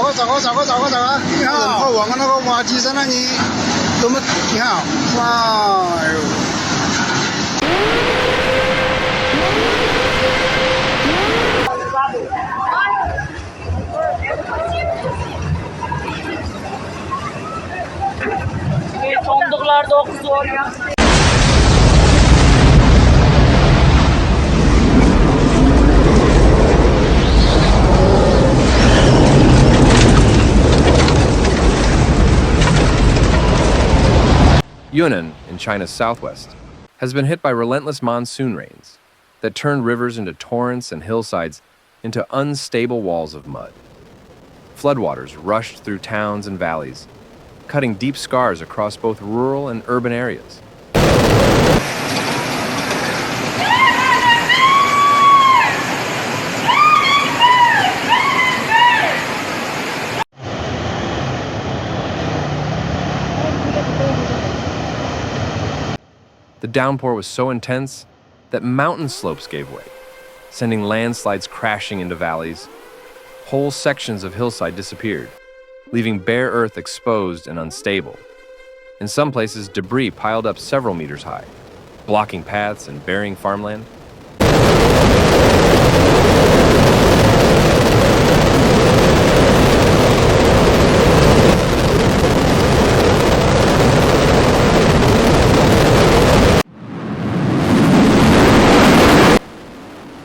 你好，我那个挖机在那里，怎么？你好，哇，哎呦。Sandıklarda oku zor ya. Yunnan, in China's southwest, has been hit by relentless monsoon rains that turned rivers into torrents and hillsides into unstable walls of mud. Floodwaters rushed through towns and valleys, cutting deep scars across both rural and urban areas. The downpour was so intense that mountain slopes gave way, sending landslides crashing into valleys. Whole sections of hillside disappeared, leaving bare earth exposed and unstable. In some places, debris piled up several meters high, blocking paths and burying farmland.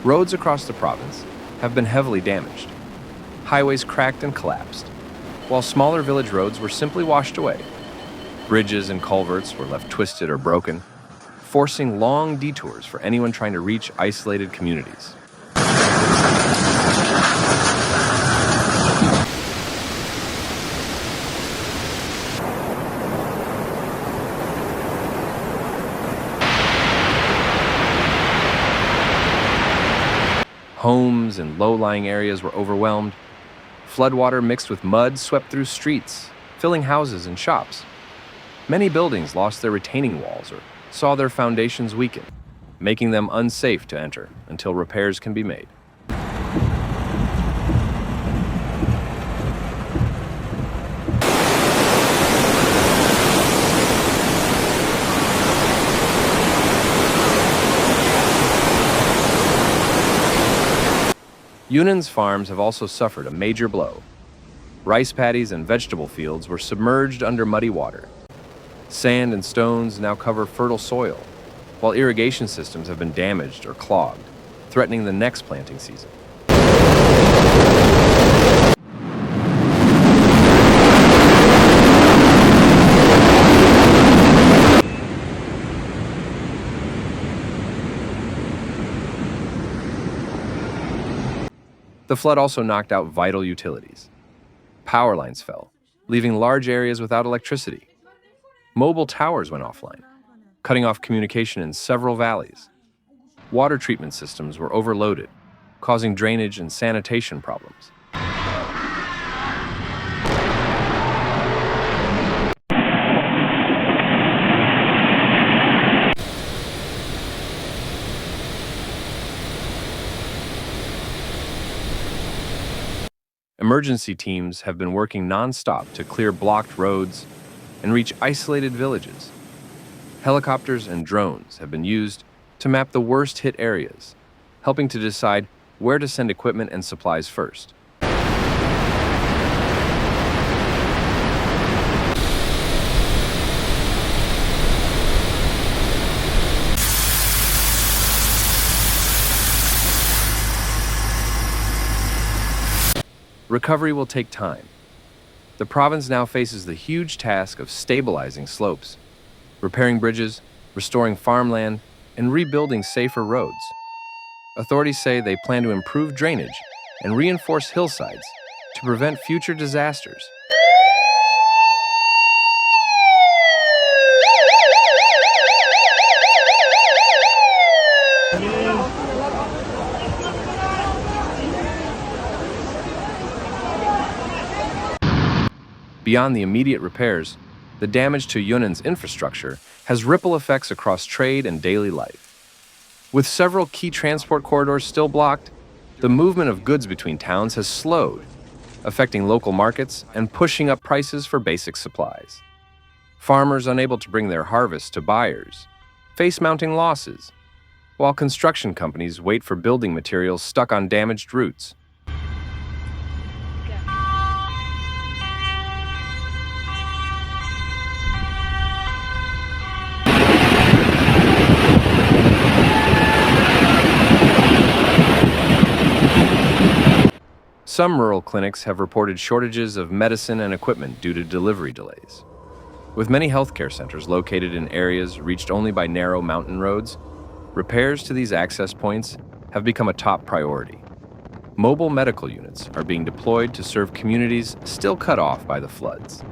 Roads across the province have been heavily damaged. Highways cracked and collapsed, while smaller village roads were simply washed away. Bridges and culverts were left twisted or broken, forcing long detours for anyone trying to reach isolated communities. Homes and low-lying areas were overwhelmed. Floodwater mixed with mud swept through streets, filling houses and shops. Many buildings lost their retaining walls or saw their foundations weaken, making them unsafe to enter until repairs can be made. Yunnan's farms have also suffered a major blow. Rice paddies and vegetable fields were submerged under muddy water. Sand and stones now cover fertile soil, while irrigation systems have been damaged or clogged, threatening the next planting season. The flood also knocked out vital utilities. Power lines fell, leaving large areas without electricity. Mobile towers went offline, cutting off communication in several valleys. Water treatment systems were overloaded, causing drainage and sanitation problems. Emergency teams have been working non-stop to clear blocked roads and reach isolated villages. Helicopters and drones have been used to map the worst-hit areas, helping to decide where to send equipment and supplies first. Recovery will take time. The province now faces the huge task of stabilizing slopes, repairing bridges, restoring farmland, and rebuilding safer roads. Authorities say they plan to improve drainage and reinforce hillsides to prevent future disasters. Beyond the immediate repairs, the damage to Yunnan's infrastructure has ripple effects across trade and daily life. With several key transport corridors still blocked, the movement of goods between towns has slowed, affecting local markets and pushing up prices for basic supplies. Farmers unable to bring their harvest to buyers face mounting losses, while construction companies wait for building materials stuck on damaged routes. Some rural clinics have reported shortages of medicine and equipment due to delivery delays. With many healthcare centers located in areas reached only by narrow mountain roads, repairs to these access points have become a top priority. Mobile medical units are being deployed to serve communities still cut off by the floods.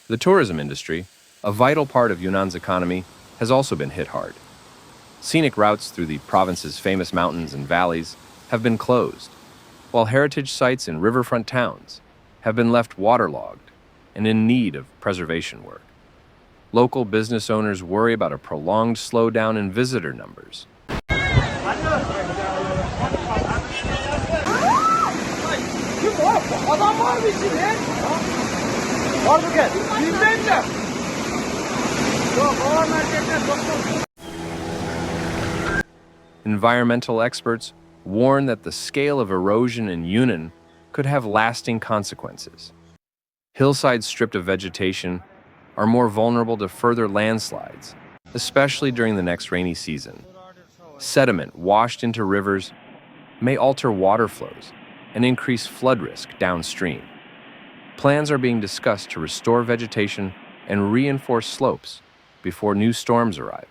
The tourism industry, a vital part of Yunnan's economy, has also been hit hard. Scenic routes through the province's famous mountains and valleys have been closed, while heritage sites in riverfront towns have been left waterlogged and in need of preservation work. Local business owners worry about a prolonged slowdown in visitor numbers. Environmental experts warn that the scale of erosion in Yunnan could have lasting consequences. Hillsides stripped of vegetation are more vulnerable to further landslides, especially during the next rainy season. Sediment washed into rivers may alter water flows and increase flood risk downstream. Plans are being discussed to restore vegetation and reinforce slopes before new storms arrive.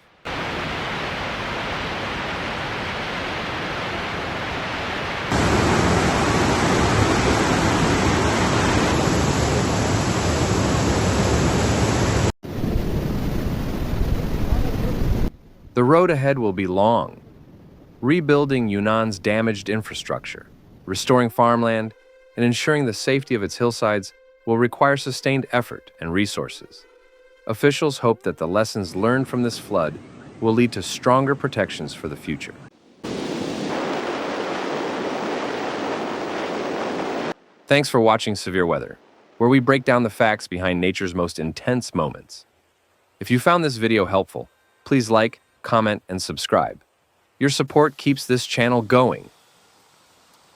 The road ahead will be long, rebuilding Yunnan's damaged infrastructure, restoring farmland, and ensuring the safety of its hillsides will require sustained effort and resources. Officials hope that the lessons learned from this flood will lead to stronger protections for the future. Thanks for watching Severe Weather, where we break down the facts behind nature's most intense moments. If you found this video helpful, please like, comment, and subscribe. Your support keeps this channel going.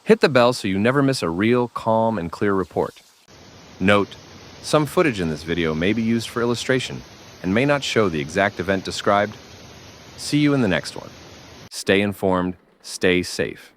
Hit the bell so you never miss a real, calm, and clear report. Note, some footage in this video may be used for illustration and may not show the exact event described. See you in the next one. Stay informed, stay safe.